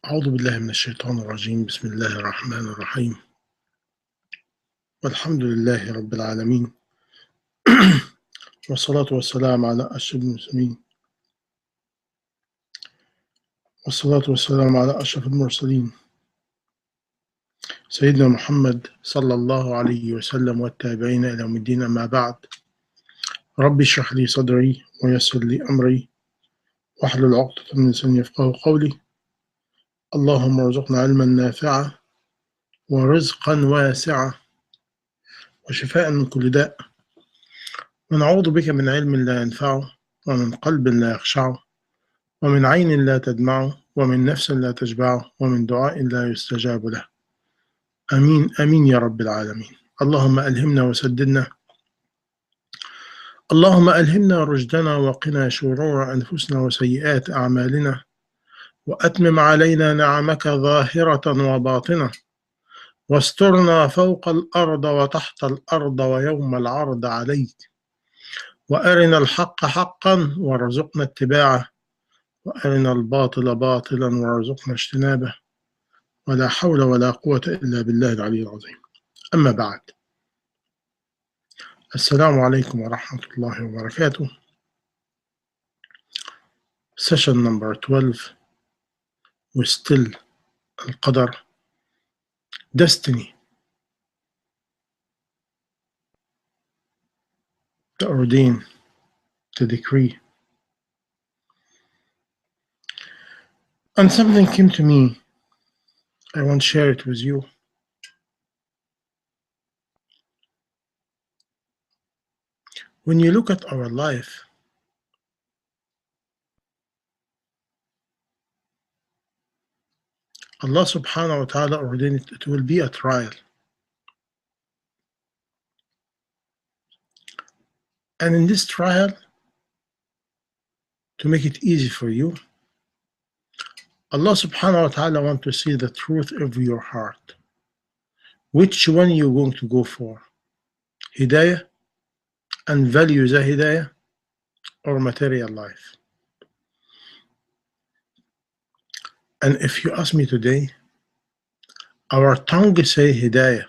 أعوذ بالله من الشيطان الرجيم. بسم الله الرحمن الرحيم. والحمد لله رب العالمين. والصلاة والسلام على أشرف المسلمين، والصلاة والسلام على أشرف المرسلين سيدنا محمد صلى الله عليه وسلم والتابعين إلى يوم الدين. أما بعد، ربي اشرح لي صدري ويسر لي أمري واحلل عقدة من لساني يفقهوا قولي. اللهم ارزقنا علما نافعا ورزقا واسعا وشفاء من كل داء، ونعوذ بك من علم لا ينفع ومن قلب لا يخشع ومن عين لا تدمع ومن نفس لا تشبع ومن دعاء لا يستجاب له. آمين آمين يا رب العالمين. اللهم ألهمنا وسددنا، اللهم ألهمنا رشدنا وقنا شرور أنفسنا وسيئات أعمالنا، وأتمم علينا نعمك ظاهرة وباطنة، واسترنا فوق الأرض وتحت الأرض ويوم العرض عليك، وأرنا الحق حقا وارزقنا اتباعه، وأرنا الباطل باطلا وارزقنا اجتنابه، ولا حول ولا قوة إلا بالله العلي العظيم. أما بعد، السلام عليكم ورحمة الله وبركاته. Session number 12. We're still القدر, destiny, to ordain, to decree. And something came to me. I want to share it with you. When you look at our life, Allah subhanahu wa ta'ala ordained it will be a trial. And in this trial, to make it easy for you, Allah subhanahu wa ta'ala wants to see the truth of your heart. Which one you're going to go for? Hidayah and value the hidayah, or material life? And if you ask me today, our tongue say hidayah.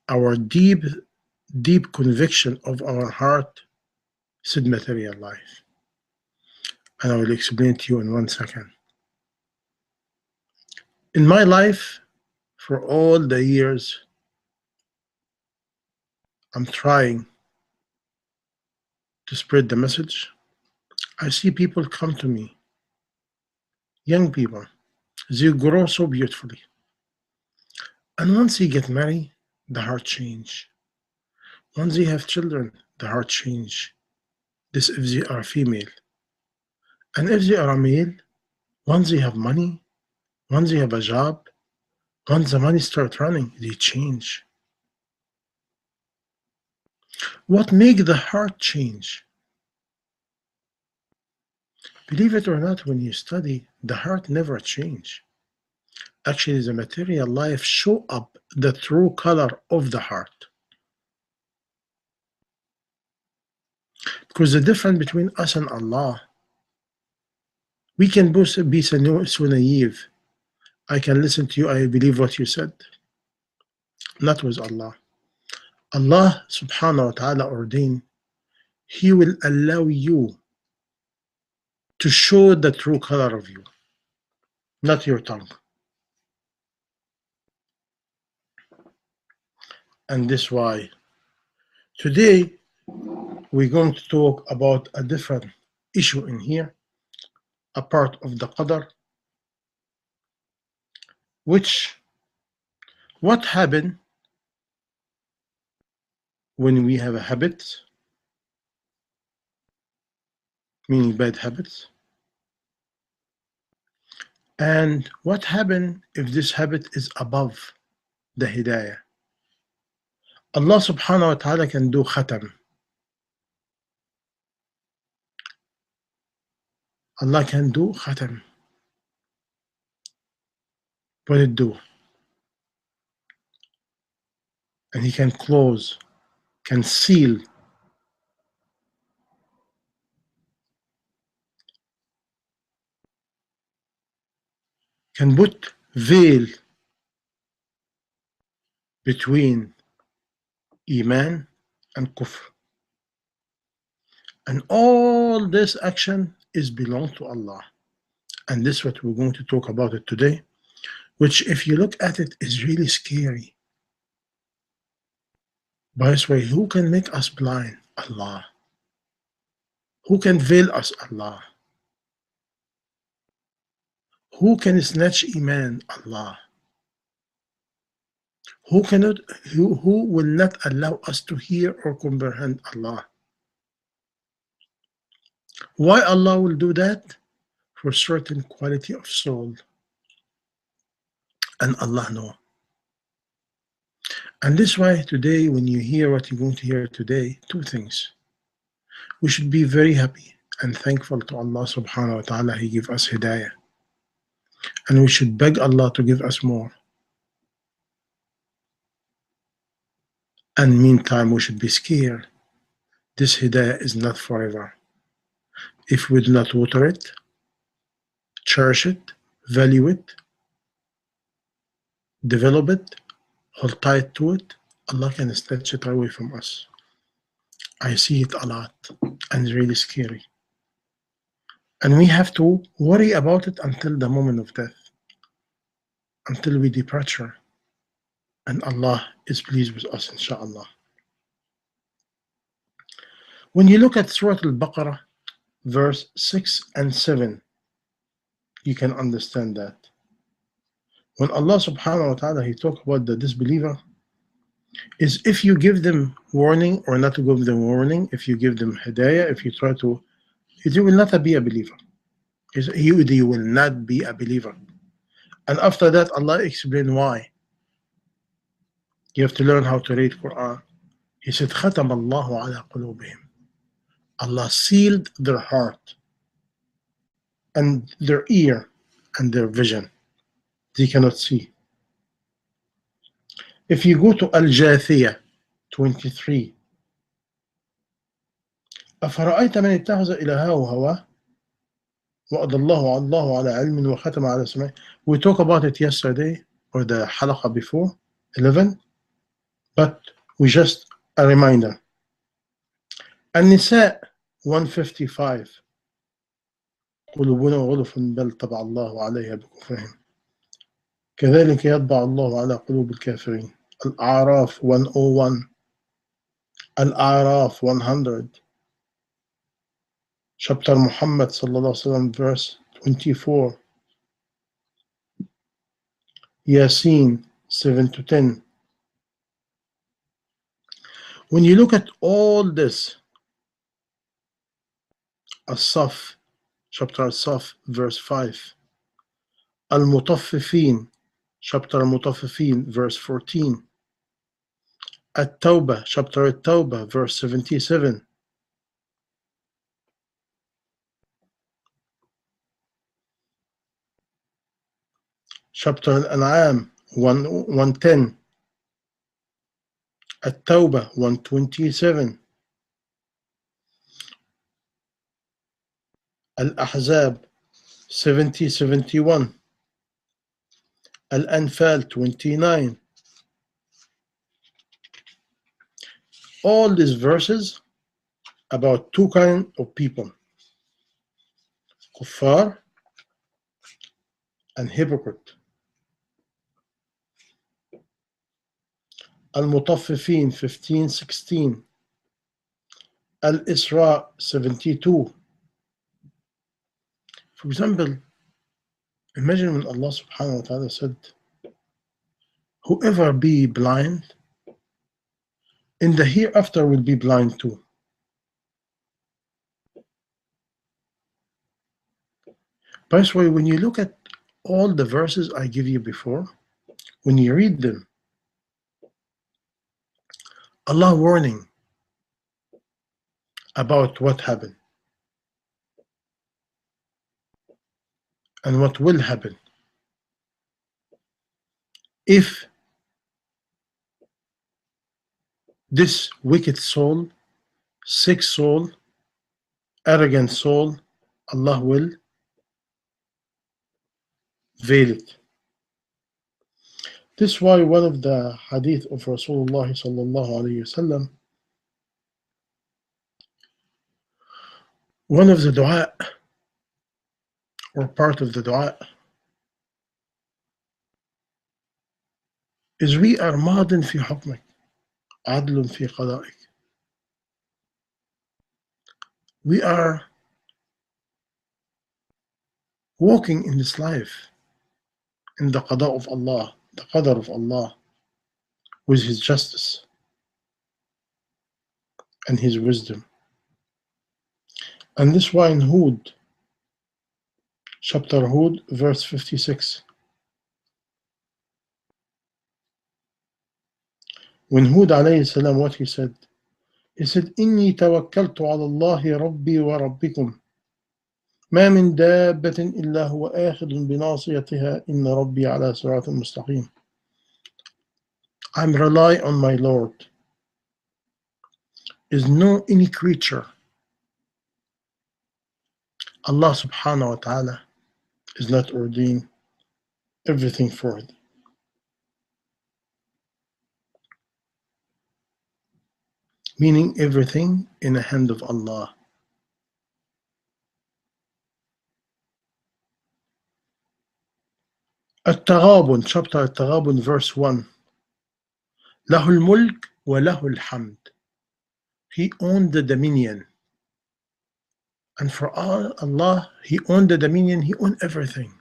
Our deep conviction of our heart said material life. And I will explain to you in 1 second. In my life, for all the years, I'm trying to spread the message. I see people come to me, young people, they grow so beautifully. And once they get married, the heart change. Once they have children, the heart change. This if they are female. And if they are a male, once they have money, once they have a job, once the money start running, they change. What makes the heart change? Believe it or not, when you study, the heart never change. Actually, the material life show up the true color of the heart. Because the difference between us and Allah, we can both be so naive. I can listen to you, I believe what you said. Not with Allah. Allah subhanahu wa ta'ala ordained, He will allow you to show the true color of you, not your tongue. And this why today we're going to talk about a different issue in here, a part of the Qadr, which what happened when we have a habit, meaning bad habits, and what happened if this habit is above the hidayah. Allah subhanahu wa ta'ala can do khatam. Allah can do khatam. What it do? And He can close, can seal can put veil between Iman and Kufr. And all this action is belong to Allah. And this is what we're going to talk about it today, which if you look at it is really scary. By this way, who can make us blind? Allah. Who can veil us? Allah. Who can snatch Iman? Allah. Who will not allow us to hear or comprehend? Allah. Why Allah will do that? For certain quality of soul. And Allah knows. And this is why today, when you hear what you're going to hear today, two things. We should be very happy and thankful to Allah subhanahu wa ta'ala. He gave us hidayah. And we should beg Allah to give us more. And meantime, we should be scared. This hidayah is not forever. If we do not water it, cherish it, value it, develop it, hold tight to it, Allah can snatch it away from us. I see it a lot, and it's really scary. And we have to worry about it until the moment of death, until we departure. And Allah is pleased with us, inshallah. When you look at Surah Al-Baqarah, verse 6 and 7, you can understand that. When Allah subhanahu wa ta'ala, He talk about the disbeliever, is if you give them warning or not to give them warning, if you give them hidayah, if you try to, you will not be a believer. You will not be a believer. And after that, Allah explained why. You have to learn how to read Quran. He said, ختم الله على قلوبهم. Allah sealed their heart and their ear and their vision. They cannot see. If you go to Al-Jathiyah 23, أفرأيت من اتخذ إلهه هواه وأضله الله على علم وختم على سمعه. We talked about it yesterday or the حلقة before 11, but we just a reminder. النساء 155 قلوبنا غلف بل طبع الله عليها بكفرهم كذلك يطبع الله على قلوب الكافرين. الأعراف 101 الأعراف 100 chapter Muhammad sallallahu alaihi wasallam verse 24 Yasin 7 to 10. When you look at all this, As-Saf chapter As-Saf verse 5, Al-Mutaffifin chapter Al-Mutaffifin verse 14, At-Tawbah chapter At-Tawbah verse 77, chapter Al-An'am 110, At-Tawbah 127, Al-Ahzab 70-71, Al-Anfal 29. All these verses about two kinds of people, kuffar and hypocrite. Al-Mutaffifin 15-16, Al-Isra 72. For example, imagine when Allah subhanahu wa ta'ala said, whoever be blind, in the hereafter will be blind too. By the way, when you look at all the verses I give you before, when you read them, Allah warning about what happened and what will happen if this wicked soul, sick soul, arrogant soul, Allah will veiled. This is why one of the hadith of Rasulullah sallallahu alayhi wasallam, one of the dua or part of the dua is we are ماض في حكمك عدل في قضائك. We are walking in this life in the qada of Allah, the qadr of Allah, with His justice and His wisdom. And this why in Hud, chapter Hud, verse 56, when Hud alayhi salam, what he said? He said, إني توكلت على الله ربي وربكم ما من دابة إلا هو آخذ بناصيتها إن ربي على صراط مستقيم. I'm rely on my Lord. Is no any creature. Allah subhanahu wa ta'ala is not ordained everything for it. Meaning everything in the hand of Allah. التغابن, chapter التغابن, verse 1. له الملك وله الحمد. He owned the dominion. And for Allah, He owned the dominion, He owned everything.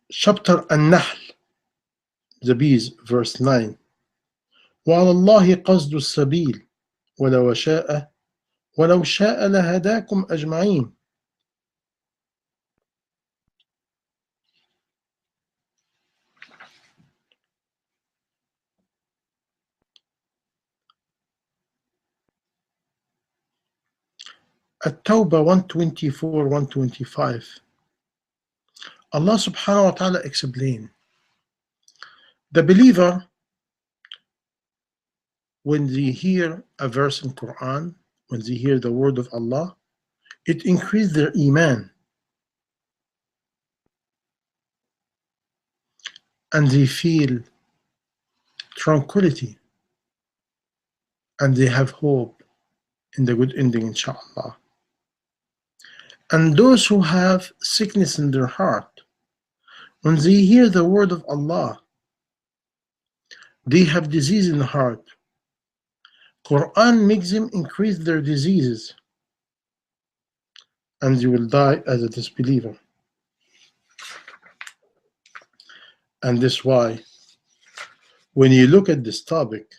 Chapter النحل, the bees, verse 9. وعلى الله قصد السبيل ولو شاء لهداكم أجمعين. التوبة 124, 125. Allah subhanahu wa ta'ala explained, the believer, when they hear a verse in Quran, when they hear the word of Allah, it increases their iman. And they feel tranquility. And they have hope in the good ending, inshallah. And those who have sickness in their heart, when they hear the word of Allah, they have disease in the heart. Quran makes them increase their diseases, and they will die as a disbeliever. And this is why, when you look at this topic,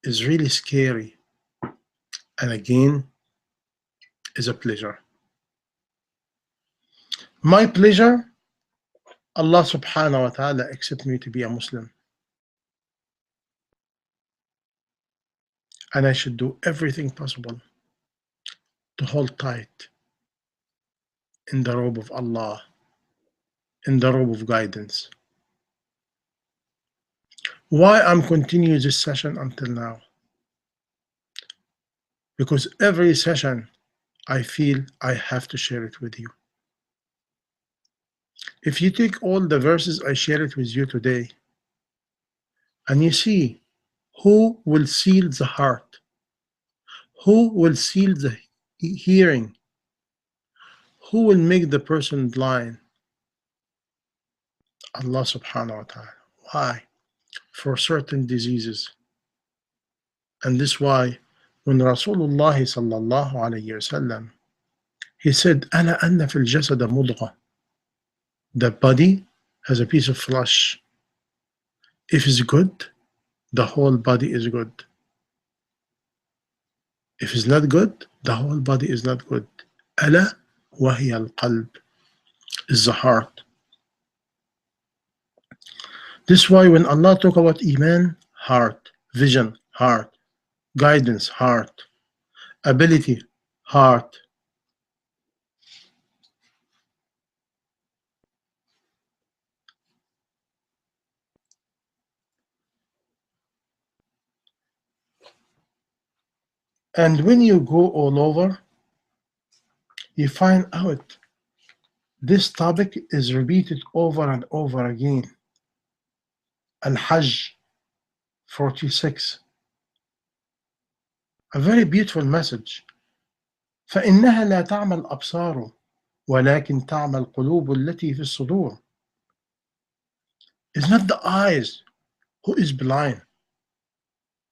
it's really scary. And again, is a pleasure. My pleasure, Allah subhanahu wa ta'ala accept me to be a Muslim. And I should do everything possible to hold tight in the robe of Allah, in the robe of guidance. Why I'm continuing this session until now? Because every session I feel I have to share it with you. If you take all the verses I share it with you today, and you see who will seal the heart, who will seal the hearing, who will make the person blind? Allah subhanahu wa ta'ala. Why? For certain diseases. And this is why when Rasulullah sallallahu alayhi wasallam, he said, أَلَا أَنَّ فِي الْجَسَدَ مُضْغَةً. The body has a piece of flesh. If it's good, the whole body is good. If it's not good, the whole body is not good. أَلَا وَهِيَ الْقَلْبِ, is the heart. This is why when Allah talk about Iman, heart, vision, heart, guidance, heart, ability, heart. And when you go all over, you find out this topic is repeated over and over again. Al-Hajj 46. A very beautiful message. فإنها لا تعمى الأبصار ولكن تعمى القلوب التي في الصدور. It's not the eyes who is blind,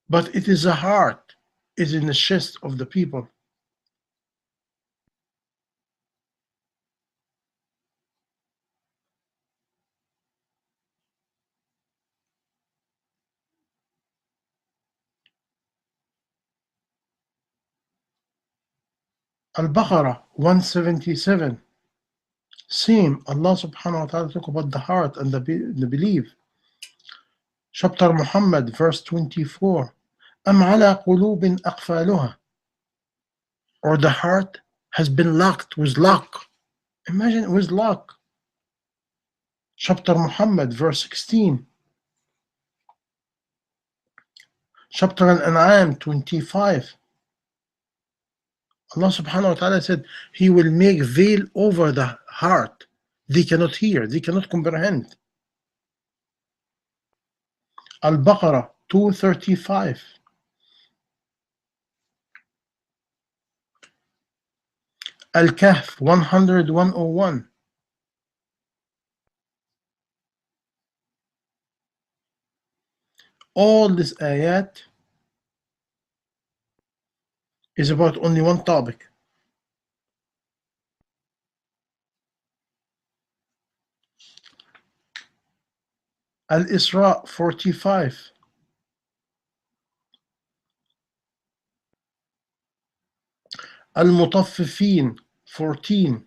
but it is the heart, is in the chest of the people. Al-Baqarah 177. Same, Allah subhanahu wa ta'ala talk about the heart and the belief. Chapter Muhammad, verse 24. أم على قلوب أقفالها. Or the heart has been locked with lock. Imagine with lock. Chapter Muhammad, verse 16. Chapter Al-An'am 25. Allah subhanahu wa ta'ala said, He will make veil over the heart. They cannot hear, they cannot comprehend. Al-Baqarah 235. Al-Kahf 101. All this ayat is about only one topic. Al-Isra 45. Al-Mutaffifin 14.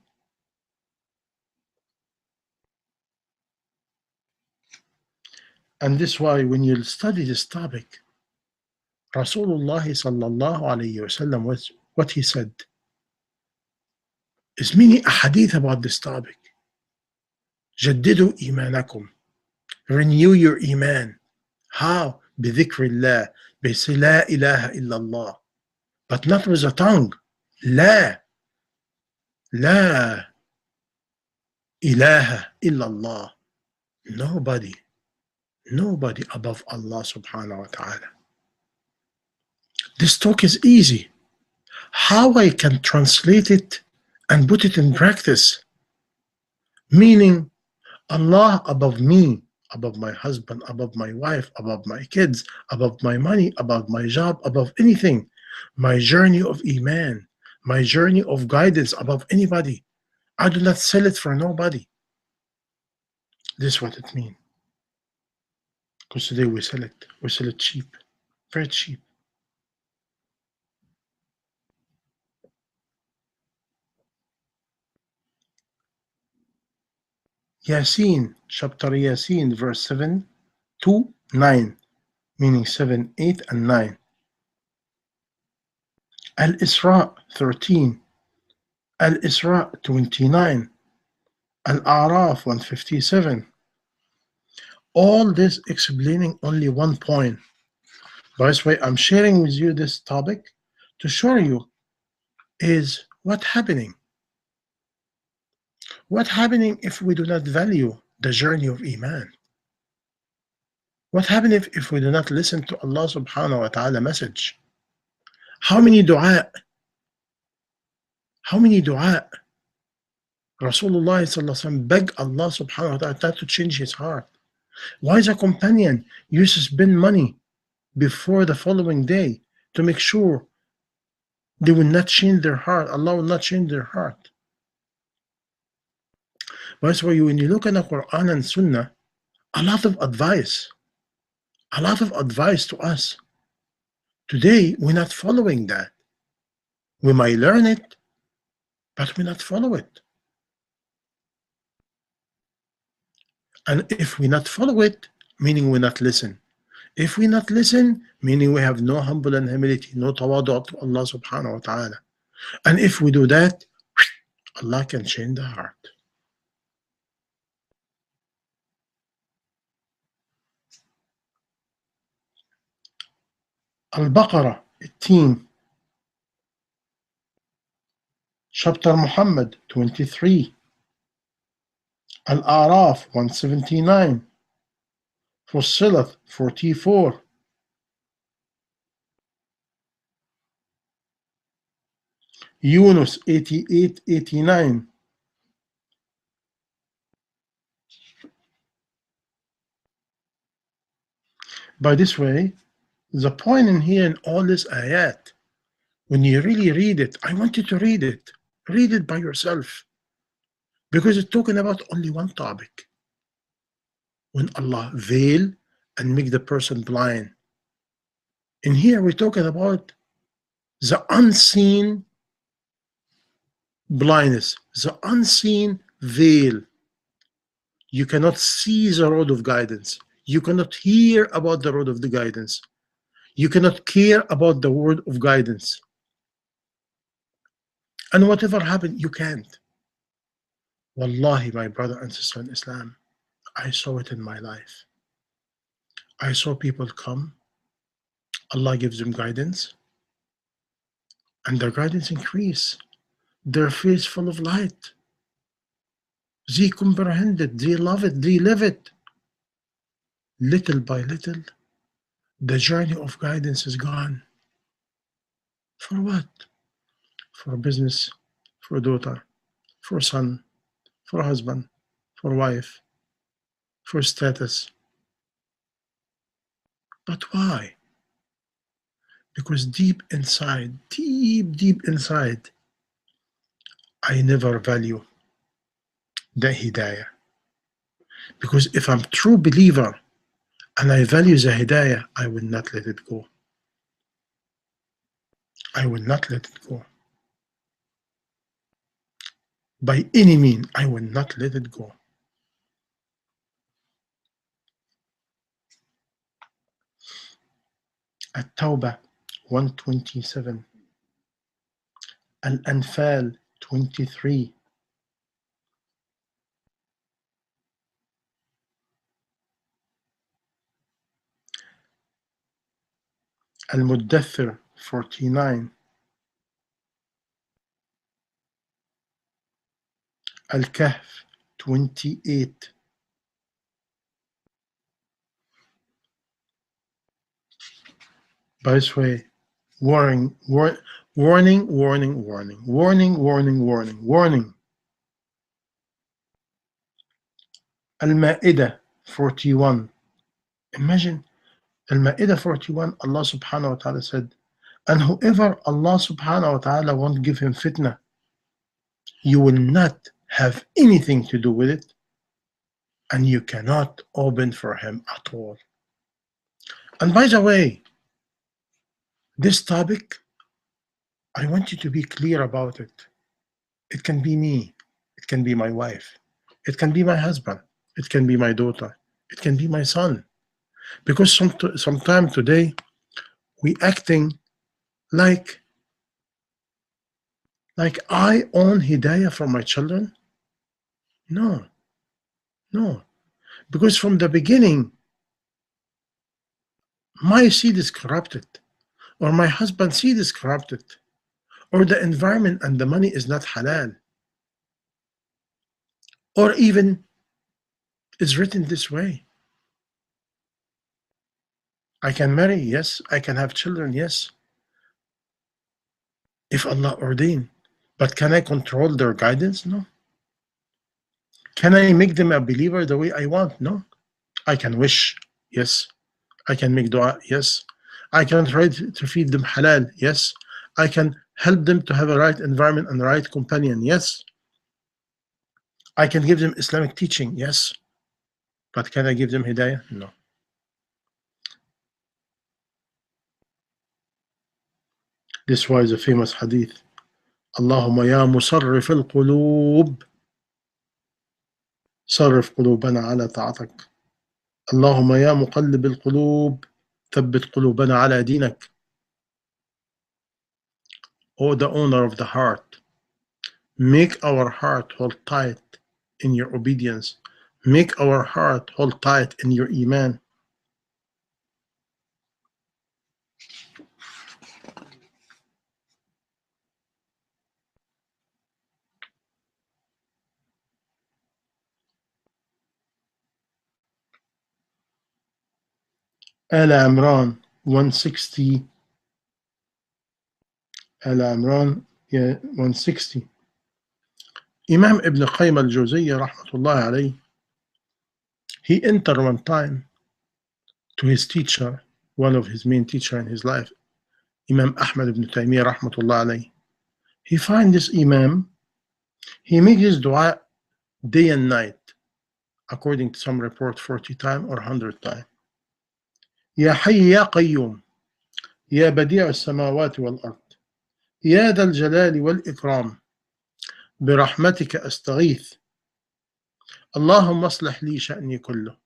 And this is why when you study this topic, Rasulullah sallallahu alayhi wasallam, what he said, is many ahadith about this topic. جددوا إيمانكم. Renew your iman. How? بذكر الله. بس لا إله إلا الله. But not with the tongue. لا إله إلا الله. Nobody above Allah subhanahu wa ta'ala. This talk is easy. How I can translate it and put it in practice? Meaning, Allah above me, above my husband, above my wife, above my kids, above my money, above my job, above anything. My journey of Iman, my journey of guidance above anybody. I do not sell it for nobody. This is what it means. Because today we sell it cheap, very cheap. Yasin, chapter Yasin, verse 7 to 9, meaning 7, 8, and 9. Al-Isra 13, Al-Isra 29, Al-A'raf 157. All this explaining only one point. By this way, I'm sharing with you this topic to show you is what happening. What happening if we do not value the journey of Iman? What happened if we do not listen to Allah subhanahu wa ta'ala message? How many dua Rasulullah sallallahu alaihi wasallam beg Allah subhanahu wa ta'ala to change his heart? Why the companion used to spend money before the following day to make sure they will not change their heart, Allah will not change their heart? That's why when you look at the Quran and Sunnah, a lot of advice to us. Today, we're not following that. We might learn it, but we not follow it. And if we not follow it, meaning we not listen. If we not listen, meaning we have no humble and humility, no tawadu to Allah subhanahu wa ta'ala. And if we do that, Allah can change the heart. Al-Baqarah 18. Chapter Muhammad 23, Al-A'raf 179, Fussilat 44, Yunus 88-89. By this way, the point in here in all this ayat, when you really read it, I want you to read it. Read it by yourself. Because it's talking about only one topic. When Allah veil and make the person blind. In here we're talking about the unseen blindness, the unseen veil. You cannot see the road of guidance. You cannot hear about the road of the guidance. You cannot care about the word of guidance. And whatever happened, you can't. Wallahi, my brother and sister in Islam, I saw it in my life. I saw people come, Allah gives them guidance, and their guidance increase. Their face full of light. They comprehend it, they love it, they live it. Little by little, the journey of guidance is gone. For what? For business, for daughter, for son, for husband, for wife, for status. But why? Because deep inside, deep inside, I never value the hidayah. Because if I'm true believer and I value the hidayah, I will not let it go. I will not let it go. By any means, I will not let it go. At-Tawbah 127, Al-Anfal 23, Al-Muddathir 49, Al-Kahf 28. By this way, warning, warning, warning, warning, warning, warning, warning, warning. Al-Ma'idah 41. Imagine, Al-Ma'idah 41, Allah subhanahu wa ta'ala said, and whoever Allah subhanahu wa ta'ala won't give him fitna, you will not have anything to do with it, and you cannot open for him at all. And by the way, this topic, I want you to be clear about it. It can be me, it can be my wife, it can be my husband, it can be my daughter, it can be my son. Because sometime today, we acting like I own hidayah for my children. No, no. Because from the beginning, my seed is corrupted, or my husband's seed is corrupted, or the environment and the money is not halal, or even is written this way. I can marry, yes. I can have children, yes, if Allah ordained. But can I control their guidance? No. Can I make them a believer the way I want? No. I can wish, yes. I can make dua, yes. I can try to feed them halal, yes. I can help them to have a right environment and the right companion, yes. I can give them Islamic teaching, yes. But can I give them hidayah? No. This was a famous hadith. Allahumma ya musarrif al-qulub, صرف قلوبنا على طاعتك. اللهم يا مقلب القلوب ثبت قلوبنا على دينك. O the owner of the heart, make our heart hold tight in your obedience. Make our heart hold tight in your iman. آل عمران 160. آل عمران 160. Imam Ibn Qayyim al-Jawziyya rahmatullahi alayhi, he entered one time to his teacher, one of his main teacher in his life, Imam Ahmed ibn Taymiyyah rahmatullahi alayhi. He find this Imam, he makes his dua day and night, according to some report 40 times or 100 times. يا حي يا قيوم يا بديع السماوات والأرض يا ذا الجلال والإكرام برحمتك أستغيث اللهم اصلح لي شأني كله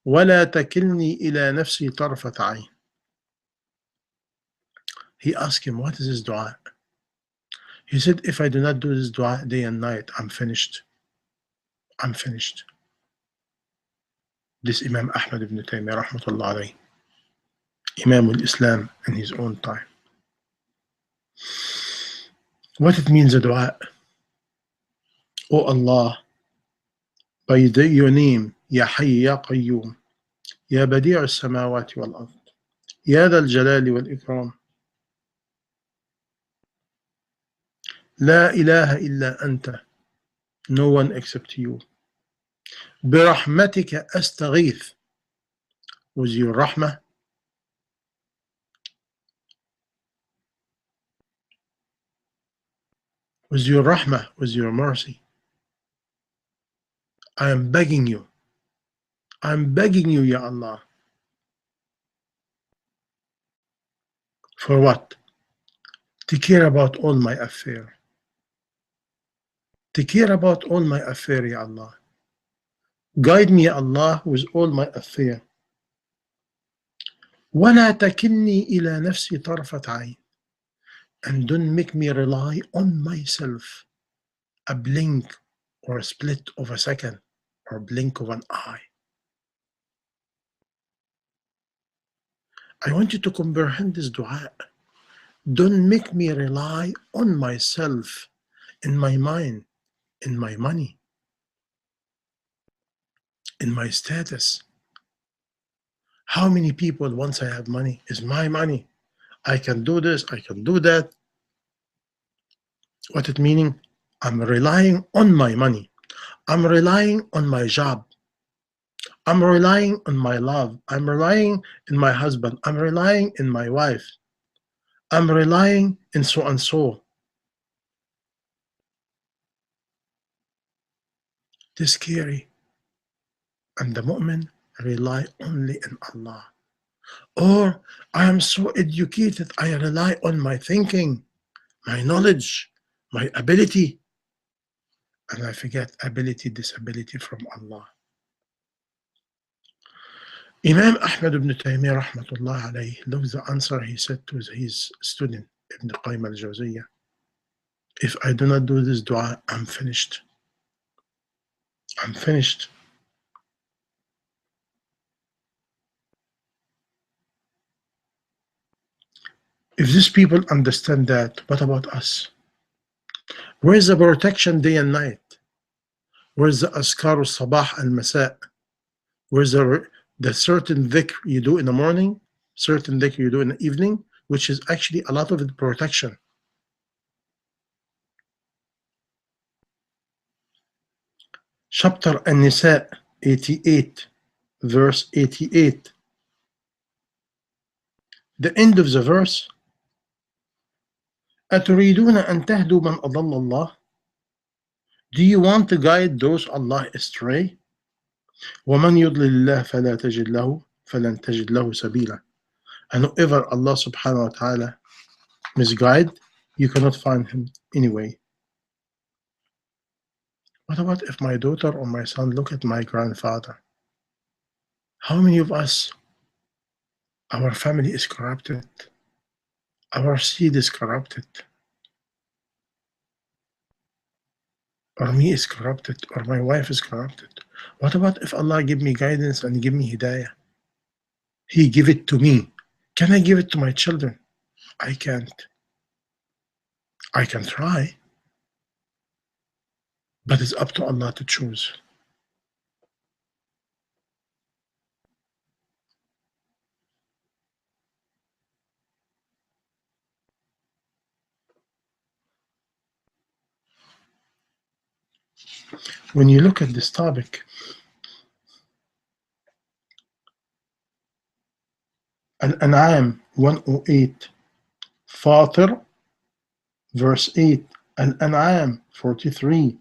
ولا تكلني إلى نفسي طرفة عين. He asked him, what is this dua? He said, if I do not do this dua day and night, I'm finished. I'm finished. This Imam Ahmed ibn Taymiyyah rahmatullah alayhi, Imam al-Islam in his own time. What it means, the dua? Oh Allah, by your name, Ya Hayy Ya Qayyum, Ya Badi' al-Samawati wal-Ard, Ya Dha al-Jalali wal-Ikram, La ilaha illa anta, no one except you. برحمتك أستغيث, with your rahmah, with your rahmah, with your mercy. I am begging you. I'm begging you, Ya Allah. For what? To care about all my affair. To care about all my affair, Ya Allah. Guide me, Ya Allah, with all my affair. ولا تكلني إلى نفسي طرفة عين. And don't make me rely on myself a blink or a split of a second or a blink of an eye. I want you to comprehend this dua. Don't make me rely on myself, in my mind, in my money, in my status. How many people, once I have money, is my money. I can do this, I can do that. What it meaning? I'm relying on my money. I'm relying on my job. I'm relying on my love. I'm relying in my husband. I'm relying in my wife. I'm relying in so and so. This is scary. And the mu'min rely only in Allah. Or I am so educated, I rely on my thinking, my knowledge, my ability. And I forget ability, disability from Allah. Imam Ahmed ibn Taymiyyah rahmatullah alayhi, look the answer he said to his student Ibn Qayyim al-Jawziyya. If I do not do this dua, I'm finished. I'm finished. If these people understand that, what about us? Where's the protection day and night? Where's the askar al-sabah al-masa? Where's the certain dhikr you do in the morning, certain dhikr you do in the evening, which is actually a lot of it protection. Chapter An-Nisa 88, verse 88. The end of the verse, أتريدون أن تهدوا من أضل الله? Do you want to guide those Allah astray? ومن يضلل الله فلا تجد له فلن تجد له سبيلا. And whoever Allah subhanahu wa ta'ala misguide, you cannot find him anyway. What about if my daughter or my son look at my grandfather? How many of us, our family is corrupted, our seed is corrupted, or me is corrupted, or my wife is corrupted? What about if Allah give me guidance and give me hidayah? He give it to me. Can I give it to my children? I can't. I can try, but it's up to Allah to choose. When you look at this topic, Al-An'am 108, Fatir, verse 8, Al-An'am 43,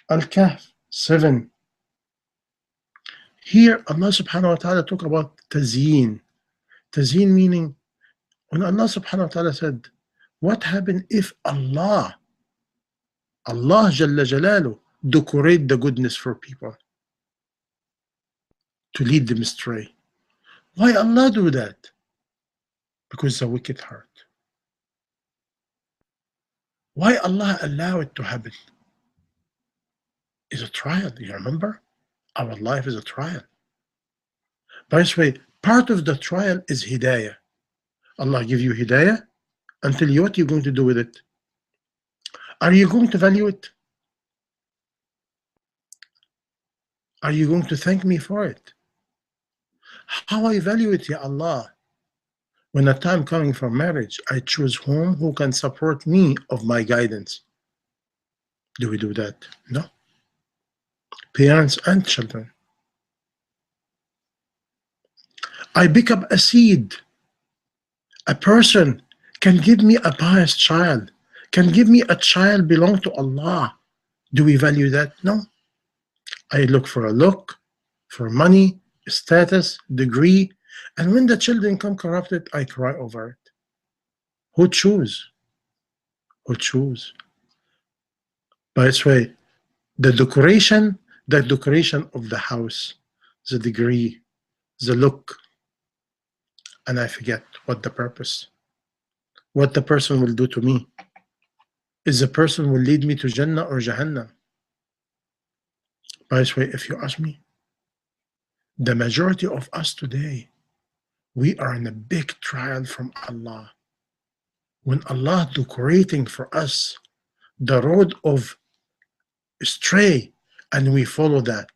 Al-Kahf 7. Here, Allah subhanahu wa ta'ala talk about tazyin. Tazyin meaning, when Allah subhanahu wa ta'ala said, what happened if Allah Jalla Jalalu, decorate the goodness for people to lead them astray? Why Allah do that? Because the wicked heart. Why Allah allow it to happen? It's a trial, you remember? Our life is a trial. By the way, part of the trial is hidayah. Allah give you hidayah and tell you what you're going to do with it. Are you going to value it? Are you going to thank me for it? How I value it, Ya Allah? When a time coming for marriage, I choose who can support me of my guidance. Do we do that? No. Parents and children. I pick up a seed. A person can give me a pious child, can give me a child belong to Allah. Do we value that? No. I look, for money, status, degree, and when the children come corrupted, I cry over it. Who choose? Who choose? By the way, the decoration of the house, the degree, the look, and I forget what the purpose, what the person will do to me. Is the person will lead me to Jannah or Jahannam? By the way, if you ask me, the majority of us today, we are in a big trial from Allah. When Allah decorating for us the road of stray and we follow that,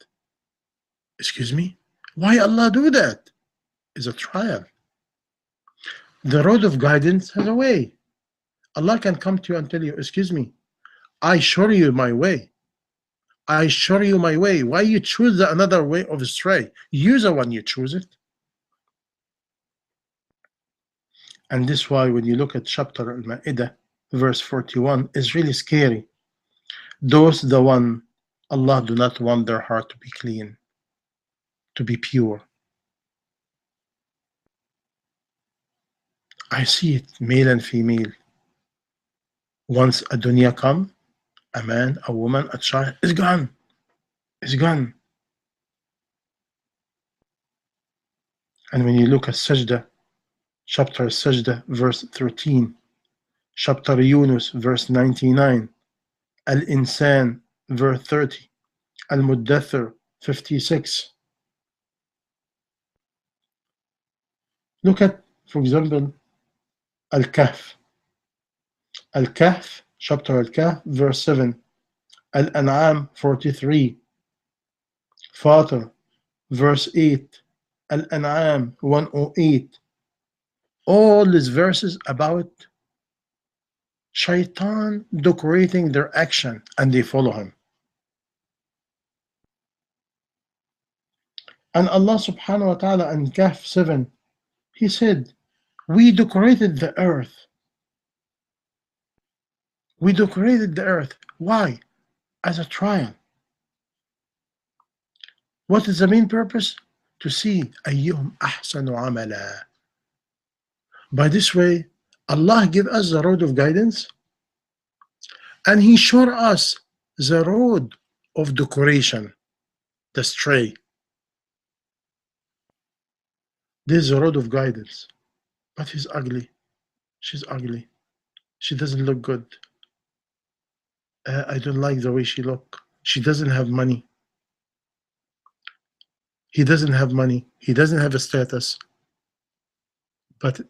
excuse me, why Allah do that? Is a trial. The road of guidance has a way. Allah can come to you and tell you, excuse me, I show you my way. I show you my way. Why you choose another way of stray? Use the one you choose it. And this is why when you look at chapter Al-Ma'idah, verse 41, is really scary. Those the one Allah do not want their heart to be clean, to be pure. I see it, male and female. Once a dunya come, a man, a woman, a child is gone. Is gone. And when you look at Sajda, chapter Sajda, verse 13, chapter Yunus, verse 99, Al-Insan, verse 30, Al-Muddathir, 56. Look at, for example, Al-Kahf. Al-Kahf, chapter Al-Kahf, verse 7, Al-An'am, 43, Fatir, verse 8, Al-An'am, 108. All these verses about Shaitan decorating their action and they follow him. And Allah subhanahu wa ta'ala in Kahf 7, He said, we decorated the earth. We decorated the earth. Why? As a trial. What is the main purpose? To see ayyuhum ahsanu amala. By this way, Allah give us the road of guidance and He showed us the road of decoration, the stray. This is the road of guidance. But he's ugly. She's ugly. She doesn't look good. I don't like the way she look. She doesn't have money. He doesn't have money. He doesn't have a status. But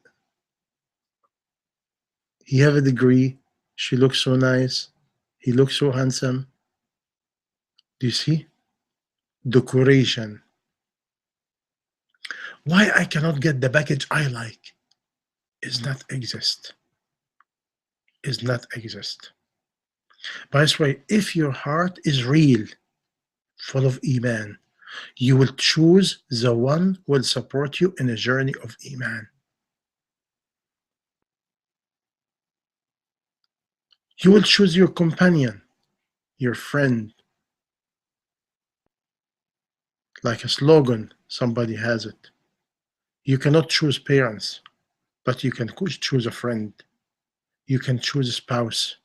he have a degree. She looks so nice. He looks so handsome. Do you see? Decoration. Why I cannot get the package I like is not exist. Is not exist. By the way, if your heart is real, full of Iman. You will choose the one who will support you in a journey of Iman. You will choose your companion, your friend, like a slogan, somebody has it. You cannot choose parents, but you can choose a friend. You can choose a spouse.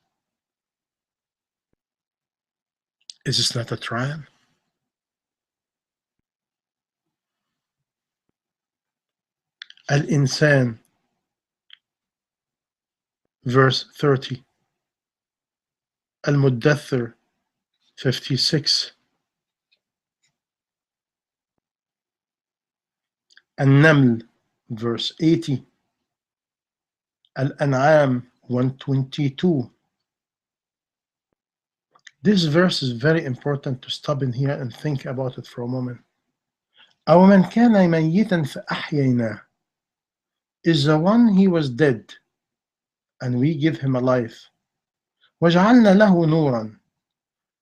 Is this not a trial? Al-Insan, verse 30. Al-Muddathir, 56. Al-Naml, verse 80. Al-An'am, 122. This verse is very important to stop in here and think about it for a moment. أو من كان ميتا فأحييناه is the one he was dead and we give him a life. وجعلنا له نورا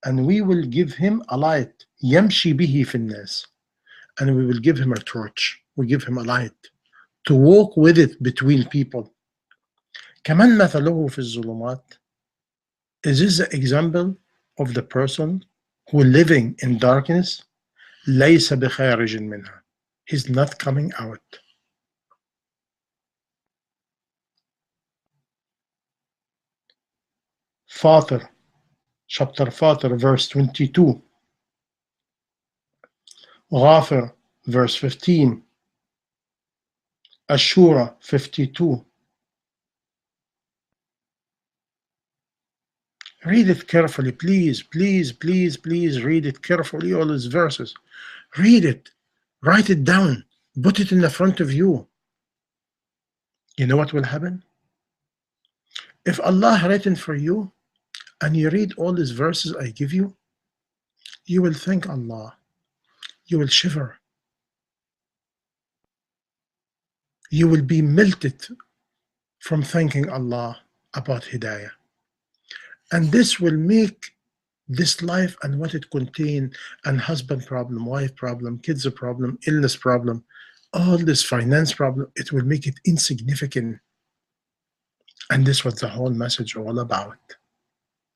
and we will give him a light يمشي به في الناس, and we will give him a torch, we give him a light to walk with it between people. كمن مثله في الظلمات, is this the example of the person who living in darkness? ليس بخارج منها, he's not coming out. Fatir, chapter Fatir, verse 22. Ghafir, verse 15. Ashura, 52. Read it carefully, please, please, please, please read it carefully, all these verses. Read it, write it down, put it in the front of you. You know what will happen? If Allah written for you and you read all these verses I give you, you will thank Allah. You will shiver. You will be melted from thanking Allah about Hidayah. And this will make this life and what it contains, and husband problem, wife problem, kids problem, illness problem, all this finance problem, it will make it insignificant. And this was the whole message all about.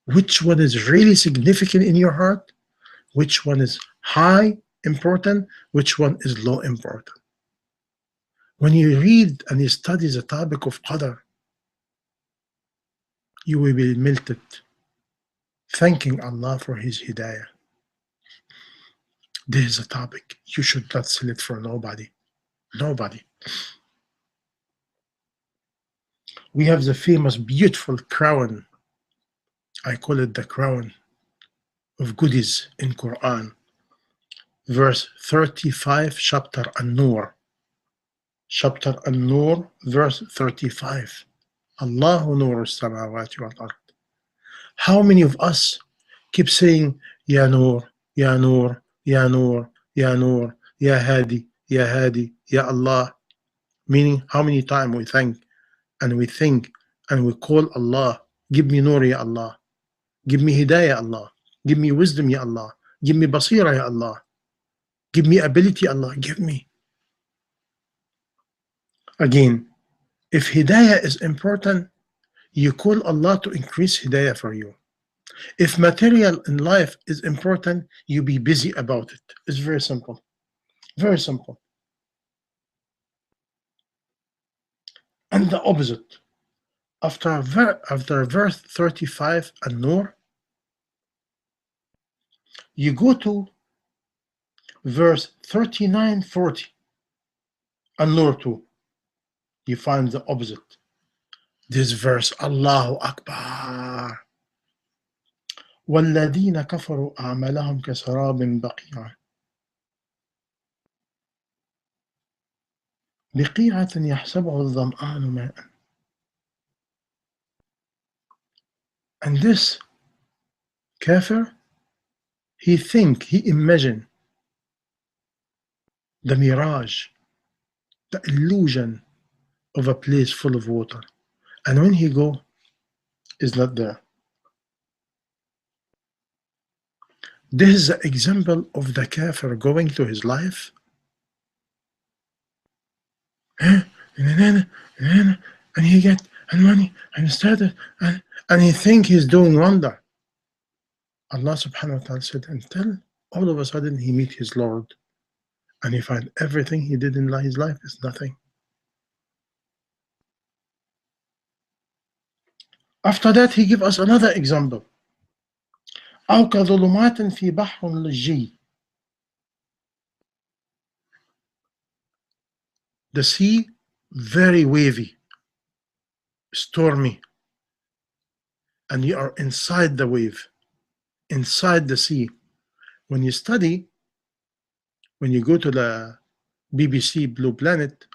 Which one is really significant in your heart? Which one is high important? Which one is low important? When you read and you study the topic of Qadr, you will be melted, thanking Allah for His Hidayah. This is a topic you should not sell it for nobody. Nobody. We have the famous, beautiful crown. I call it the crown of goodies in Quran. Verse 35, chapter An-Nur. Chapter An-Nur, verse 35. Allahu Nur as-samawati wal-ard. How many of us keep saying, Ya Nur, Ya Nur, Ya Nur, Ya Nur, Ya Hadi, Ya Hadi, Ya Allah? Meaning, how many times we think and we call Allah, give me Nur, Ya Allah. Give me Hidayah, Allah. Give me wisdom, Ya Allah. Give me Basira, Ya Allah. Give me ability, Allah. Give me. Again, if Hidayah is important, you call Allah to increase Hidayah for you. If material in life is important, you be busy about it. It's very simple. Very simple. And the opposite. After verse 35 and Nur, you go to verse 39, 40 and Nur 2. You find the opposite. This verse, Allahu Akbar. وَالَّذِينَ كَفَرُوا أَعْمَالَهُمْ كَسَرَابٍ بقيعة يحسبه الظمآن ماء. And this kafir, he imagine the mirage, the illusion of a place full of water. And when he go, is not there. This is the example of the kafir going to his life. And he get and money and started and he think he's doing wonder. Allah subhanahu wa ta'ala said, until all of a sudden he meet his Lord and he find everything he did in his life is nothing. After that, he give us another example. أو كظلمات في بحر لجي. The sea, very wavy, stormy, and you are inside the wave, inside the sea. When you study, when you go to the BBC Blue Planet,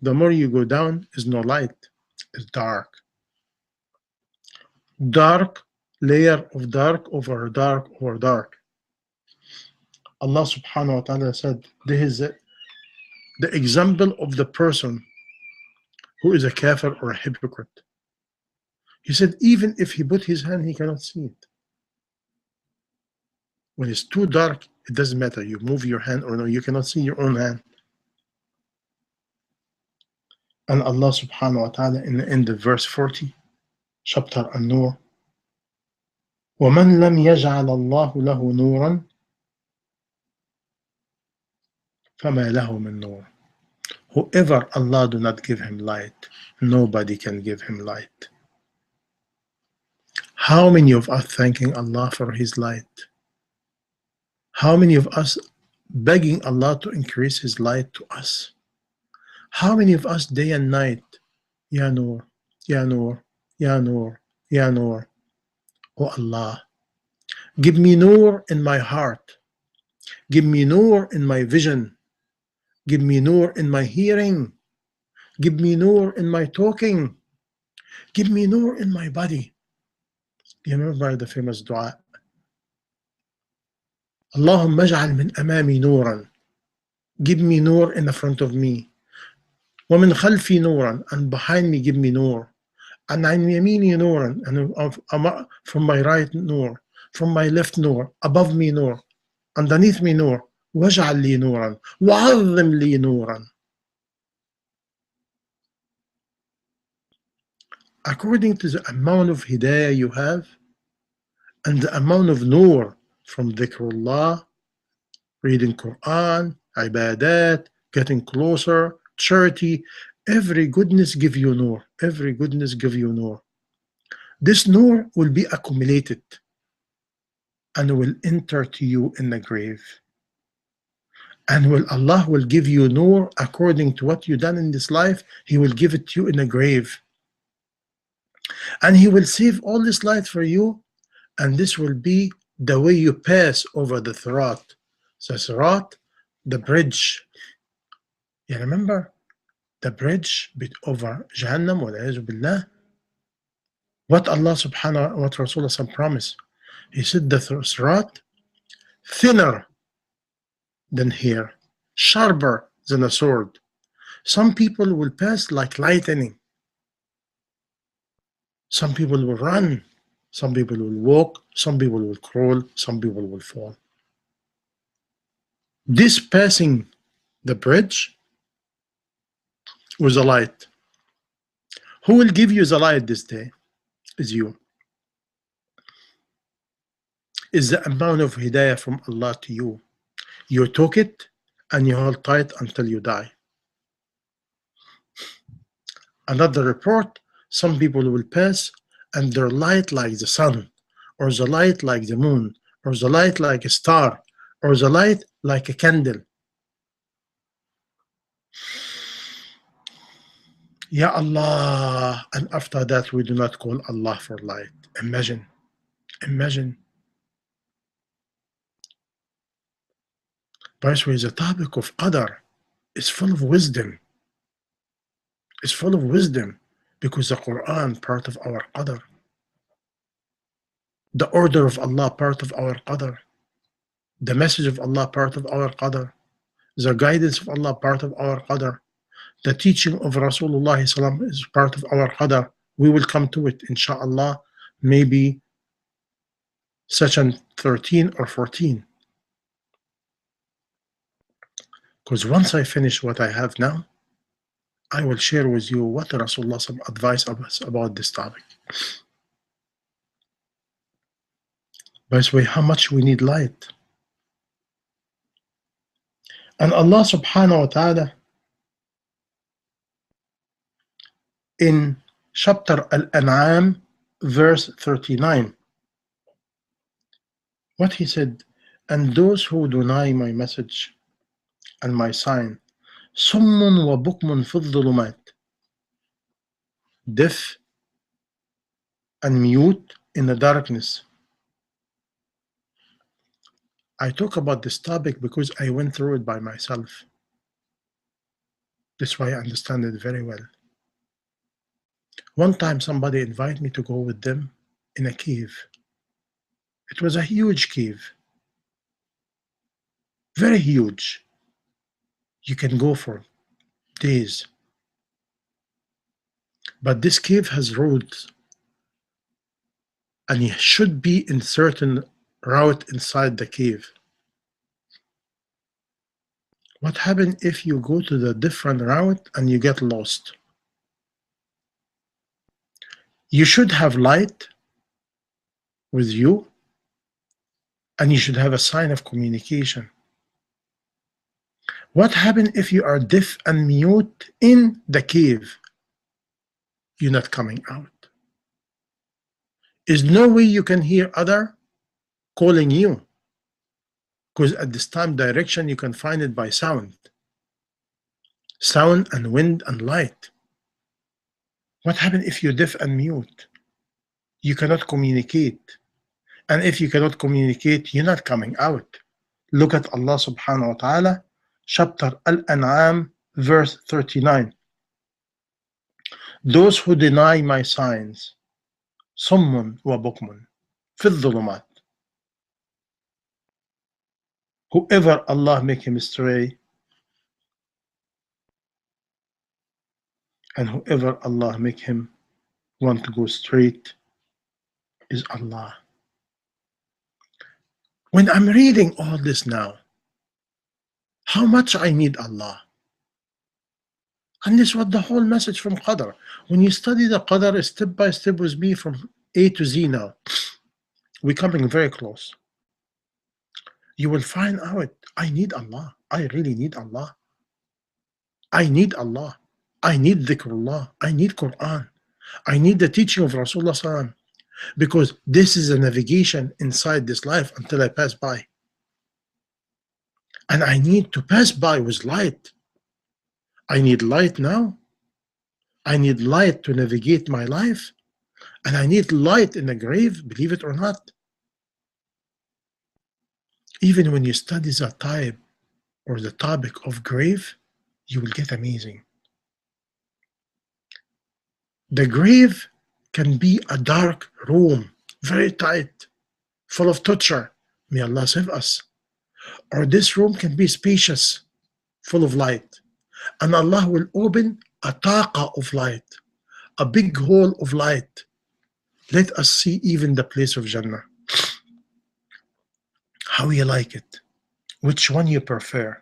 the more you go down is no light, it's dark. Dark layer of dark over dark over dark. Allah subhanahu wa ta'ala said, this is the example of the person who is a kafir or a hypocrite. He said, even if he put his hand, he cannot see it. When it's too dark, it doesn't matter. You move your hand or no, you cannot see your own hand. And Allah subhanahu wa ta'ala in the end of verse 40, chapter An-Nur, وَمَنْ لَمْ يَجْعَلَ اللَّهُ لَهُ نُورًا فَمَا لَهُ مِنْ نُورٍ. Whoever Allah do not give him light, nobody can give him light. How many of us thanking Allah for his light? How many of us begging Allah to increase his light to us? How many of us day and night, Ya Nur, Ya Nur, Ya Nur, Ya Nur. Oh Allah, give me Nur in my heart. Give me Nur in my vision. Give me Nur in my hearing. Give me Nur in my talking. Give me Nur in my body. You remember the famous dua? Allahumma ij'al min amami nuran. Give me Nur in the front of me. ومن خلفي نورا, and behind me give me Nur. And عن يميني نورا, and from my right Nur, from my left Nur, above me Nur, underneath me Nur. واجعل لي نورا وعظم لي نورا. According to the amount of hidayah you have and the amount of nur from dhikrullah, reading Quran, ibadat, getting closer, charity, every goodness give you nur. Every goodness give you nur. This nur will be accumulated and will enter to you in the grave. And Allah will give you nur according to what you done in this life. He will give it to you in the grave. And he will save all this light for you. And this will be the way you pass over the Sirat. The Sirat, the bridge. You remember? The bridge over Jahannam, wal-'iyadhu billah. What Allah subhanahu wa ta'ala, what Rasulullah promised. He said the Sirat, thinner than hair, sharper than a sword. Some people will pass like lightning. Some people will run. Some people will walk. Some people will crawl. Some people will fall. This passing the bridge was a light. Who will give you the light this day? Is you. Is the amount of hidayah from Allah to you. You took it and you hold tight until you die. Another report, some people will pass and their light like the sun, or the light like the moon, or the light like a star, or the light like a candle. Ya Allah, and after that we do not call Allah for light. Imagine, imagine. By the way, the topic of Qadr is full of wisdom. It's full of wisdom because the Quran part of our Qadr. The order of Allah part of our Qadr. The message of Allah part of our Qadr. The guidance of Allah part of our Qadr. The teaching of Rasulullah is part of our Qadr. We will come to it, inshallah, maybe session 13 or 14. Because once I finish what I have now, I will share with you what Rasulullah advised us about this topic. By the way, how much we need light. And Allah subhanahu wa ta'ala in chapter Al-An'am, verse 39, what he said, and those who deny my message and my sign, summun wa bukmun fi dhulumat, deaf and mute in the darkness. I talk about this topic because I went through it by myself. That's why I understand it very well. One time somebody invited me to go with them in a cave. It was a huge cave, very huge. You can go for days. But this cave has roads, and you should be in certain route inside the cave. What happens if you go to the different route and you get lost? You should have light with you, and you should have a sign of communication. What happens if you are deaf and mute in the cave? You're not coming out. There's no way you can hear other calling you, because at this time direction you can find it by sound and wind and light. What happens if you're deaf and mute? You cannot communicate, and if you cannot communicate, you're not coming out. Look at Allah subhanahu wa ta'ala, chapter Al-An'am, verse 39. Those who deny my signs, summun wa bukmun fi dhulumat. Whoever Allah make him stray, and whoever Allah make him want to go straight, is Allah. When I'm reading all this now, how much I need Allah. And this was the whole message from Qadr. When you study the Qadr step by step with me from A to Z now, we're coming very close. You will find out, I need Allah. I really need Allah. I need Allah. I need dhikrullah. I need Quran. I need the teaching of Rasulullah sallam, because this is a navigation inside this life until I pass by. And I need to pass by with light. I need light now. I need light to navigate my life. And I need light in the grave, believe it or not. Even when you study the type or the topic of grave, you will get amazing. The grave can be a dark room, very tight, full of torture. May Allah save us. Or this room can be spacious, full of light. And Allah will open a taqa of light, a big hole of light. Let us see even the place of Jannah. How you like it? Which one you prefer?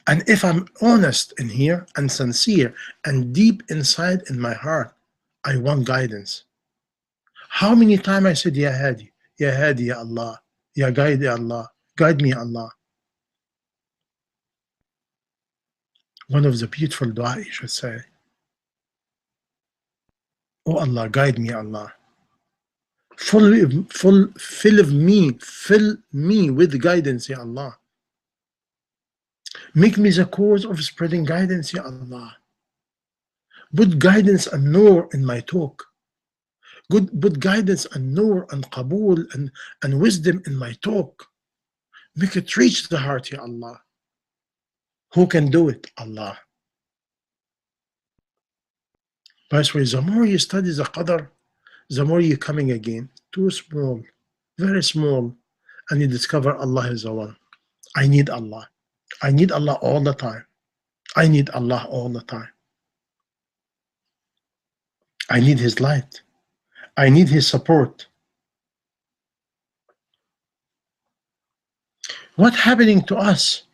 And if I'm honest in here and sincere and deep inside in my heart, I want guidance. How many times I said, Ya Hadi, Ya Hadi, Ya Allah, Ya Guide, Ya Allah, guide me, Allah. One of the beautiful dua you should say, Oh Allah, guide me, Allah. Fill me with guidance, Ya Allah. Make me the cause of spreading guidance, Ya Allah. Put guidance and nur in my talk. Put guidance and nur and qabul and wisdom in my talk. Make it reach the heart, Ya Allah. Who can do it? Allah. By the way, the more you study the Qadr, the more you're coming again. Too small, very small, and you discover Allah is the one. I need Allah. I need Allah all the time. I need Allah all the time. I need His light. I need His support. What's happening to us?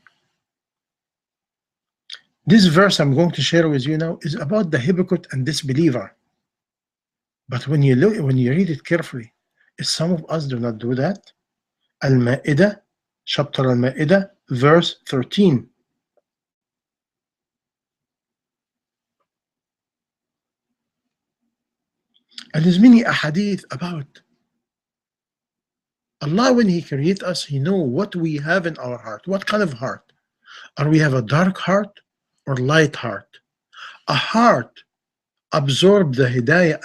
This verse I'm going to share with you now is about the hypocrite and disbeliever. But when you read it carefully, some of us do not do that. Al-Ma'idah, chapter Al-Ma'idah, verse 13. And there's many ahadith about Allah. When He created us, He knows what we have in our heart. What kind of heart? Are we have a dark heart or light heart? A heart absorb the hidayah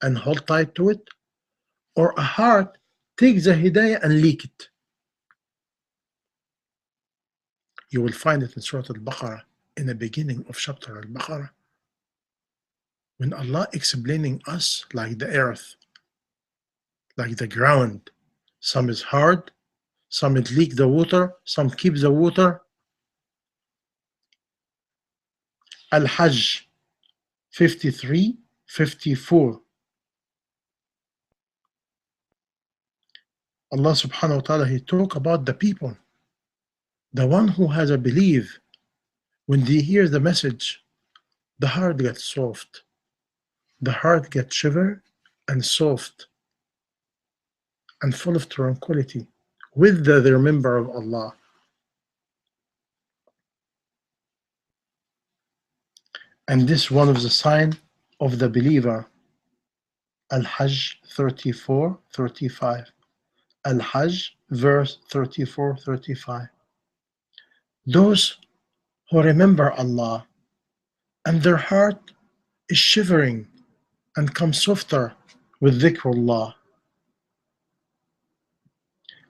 and hold tight to it, or a heart take the hidayah and leak it. You will find it in Surah Al-Baqarah, in the beginning of chapter Al-Baqarah, when Allah explaining us like the earth, like the ground. Some is hard, some it leak the water, some keep the water. Al-Hajj 53-54. Allah subhanahu wa ta'ala, He talk about the people, the one who has a belief. When they hear the message, the heart gets soft. The heart gets shiver and soft and full of tranquility with the remember of Allah. And this one of the sign of the believer. Al-Hajj 34-35. Al-Hajj verse 34-35. Those who remember Allah and their heart is shivering and comes softer with dhikrullah,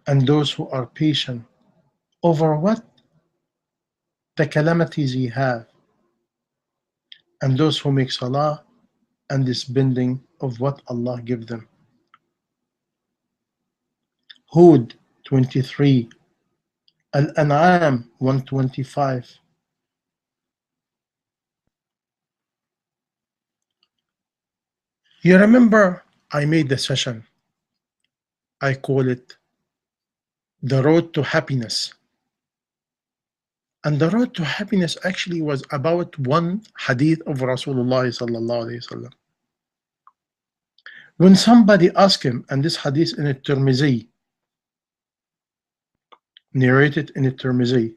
and those who are patient over what the calamities ye have, and those who make salah and the spending of what Allah give them. Hud 23, Al-An'am 125. You remember I made the session, I call it the road to happiness. And the road to happiness actually was about one hadith of Rasulullah sallallahu alayhi wasallam. When somebody asked him, and this hadith in Tirmizi, narrated in Tirmizi,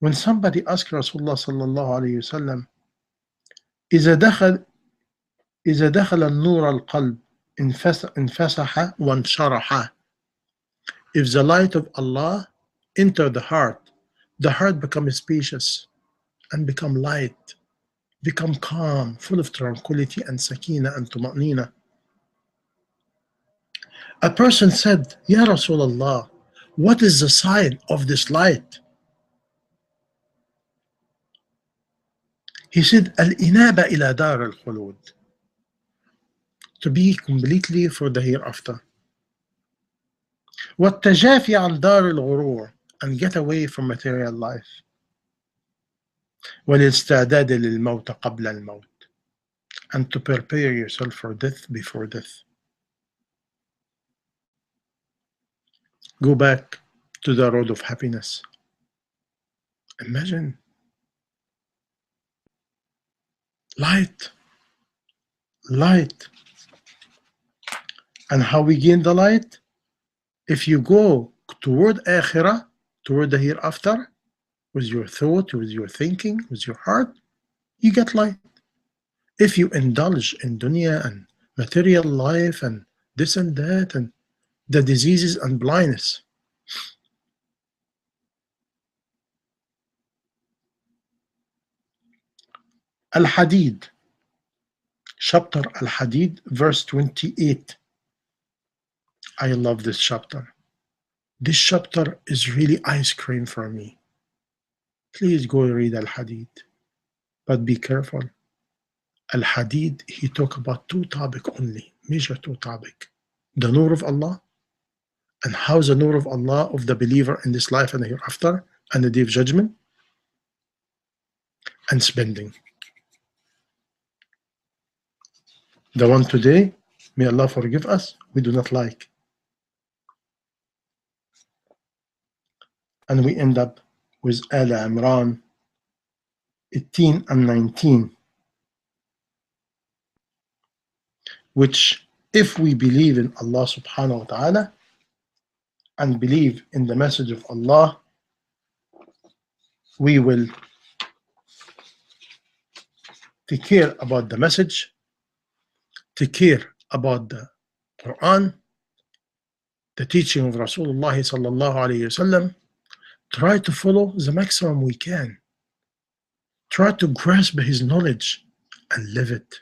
when somebody asked Rasulullah sallallahu alayhi wasallam, إذا دخل النور القلب انفسح وانشرح. If the light of Allah enter the heart becomes spacious and become light, become calm, full of tranquility and sakina and tuma'nina. A person said, Ya Rasulullah, what is the sign of this light? He said, Al-inaba ila dar al-khulud, to be completely for the hereafter. والتجافي عن دار الغرور, and get away from material life. والاستعداد للموت قبل الموت, and to prepare yourself for death before death. Go back to the road of happiness. Imagine light. And how we gain the light? If you go toward akhirah, toward the hereafter, with your thought, with your thinking, with your heart, you get light. If you indulge in dunya and material life and this and that and the diseases and blindness, Al-Hadid, chapter Al-Hadid, verse 28. I love this chapter. This chapter is really ice cream for me. Please go read Al-Hadid. But be careful. Al-Hadid, he talk about two topics only, major two topics. The Nur of Allah, and how the Nur of Allah of the believer in this life and the hereafter, and the Day of Judgment, and spending. The one today, may Allah forgive us, we do not like. and we end up with Al Imran 18 and 19, which, if we believe in Allah subhanahu wa ta'ala and believe in the message of Allah, we will take care about the message, take care about the Quran, the teaching of Rasulullah sallallahu alayhi wasallam, try to follow the maximum we can, try to grasp his knowledge and live it,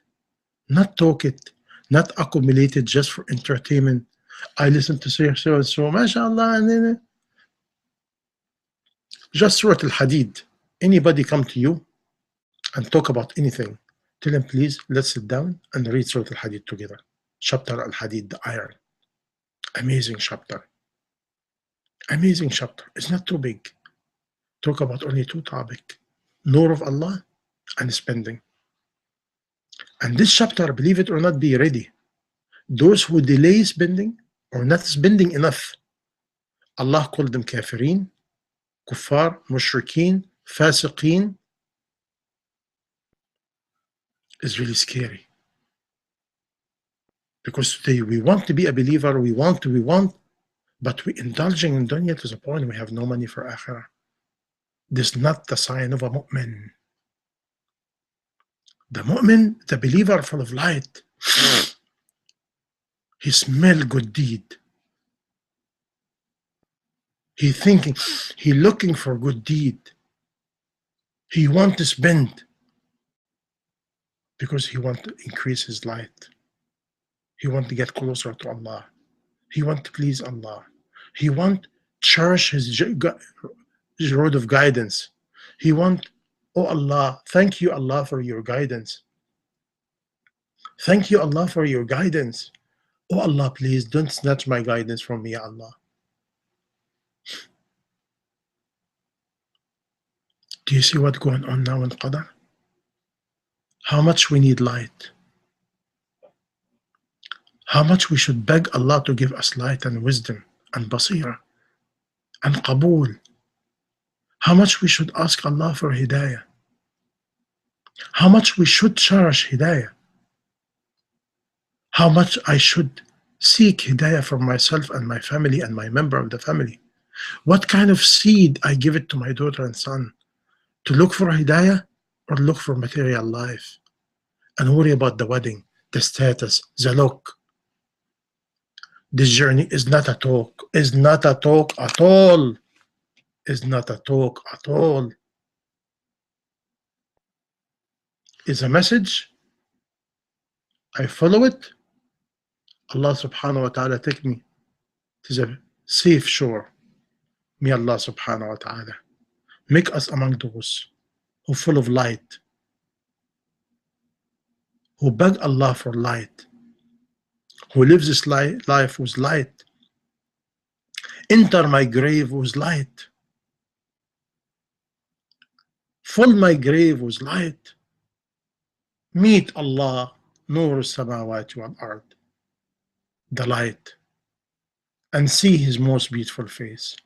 not talk it, not accumulate it just for entertainment. I listen to Shaykh so and so, mashallah, just Surah Al-Hadid. Anybody come to you and talk about anything, tell him, please, let's sit down and read Surah Al-Hadid together. Chapter Al-Hadid, the iron. Amazing chapter. Amazing chapter. It's not too big. Talk about only two topics: Nur of Allah and spending. And this chapter, believe it or not, be ready. Those who delay spending or not spending enough, Allah called them kafirin, kuffar, mushrikeen, fasiqeen. Is really scary. Because today we want to be a believer, we want, but we're indulging in dunya to the point we have no money for akhirah. This is not the sign of a mu'min. The mu'min, the believer, full of light. He smell good deed. He thinking, he looking for good deed. He want to spend because he want to increase his light. He want to get closer to Allah. He want to please Allah. He want to cherish his road of guidance. He want, oh Allah, thank you Allah for your guidance. Thank you Allah for your guidance. Oh Allah, please don't snatch my guidance from me, Allah. Do you see what's going on now in Qadr? How much we need light. How much we should beg Allah to give us light and wisdom and basira and qabool. How much we should ask Allah for hidayah. How much we should cherish hidayah. How much I should seek hidayah for myself and my family and my member of the family. What kind of seed I give it to my daughter and son, to look for hidayah or look for material life and worry about the wedding, the status, the look. This journey is not a talk, is not a talk at all, is not a talk at all. It's a message. I follow it. Allah subhanahu wa ta'ala take me to the safe shore. May Allah subhanahu wa ta'ala make us among those who are full of light, who beg Allah for light, who lives this life with light. Enter my grave with light. Fill my grave with light. Meet Allah, Nur al-Samawati wal-Ard, the light, and see His most beautiful face.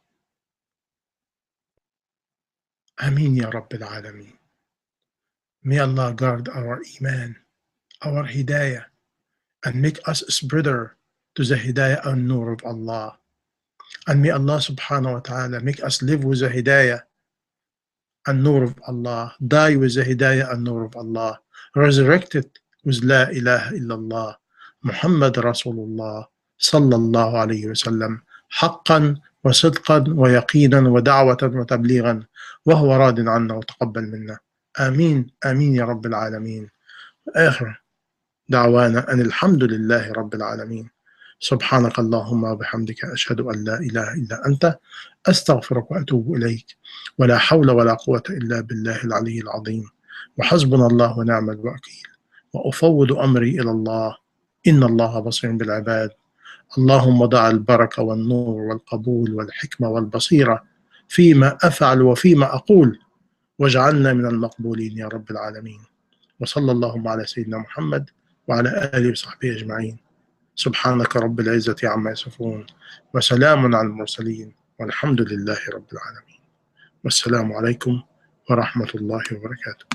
Ameen Ya Rabbil Alameen. May Allah guard our Iman, our Hidayah, and make us spreader to the Hidayah and Nur of Allah. And may Allah subhanahu wa ta'ala make us live with the Hidayah and Nur of Allah, die with the Hidayah and Nur of Allah, resurrected with La ilaha illallah, Muhammad Rasulullah sallallahu alayhi wa sallam, حقا وصدقا ويقينا ودعوة وتبليغا وهو راض عنا وتقبل منا. آمين آمين يا رب العالمين. آخر دعوانا أن الحمد لله رب العالمين. سبحانك اللهم وبحمدك أشهد أن لا إله إلا أنت أستغفرك وأتوب إليك. ولا حول ولا قوة إلا بالله العلي العظيم. وحسبنا الله ونعم الوكيل. وأفوض أمري إلى الله إن الله بصير بالعباد. اللهم ضع البركة والنور والقبول والحكمة والبصيرة فيما أفعل وفيما أقول، واجعلنا من المقبولين يا رب العالمين. وصلى اللهم على سيدنا محمد وعلى آله وصحبه أجمعين. سبحانك رب العزة عما يصفون وسلام على المرسلين والحمد لله رب العالمين. والسلام عليكم ورحمة الله وبركاته.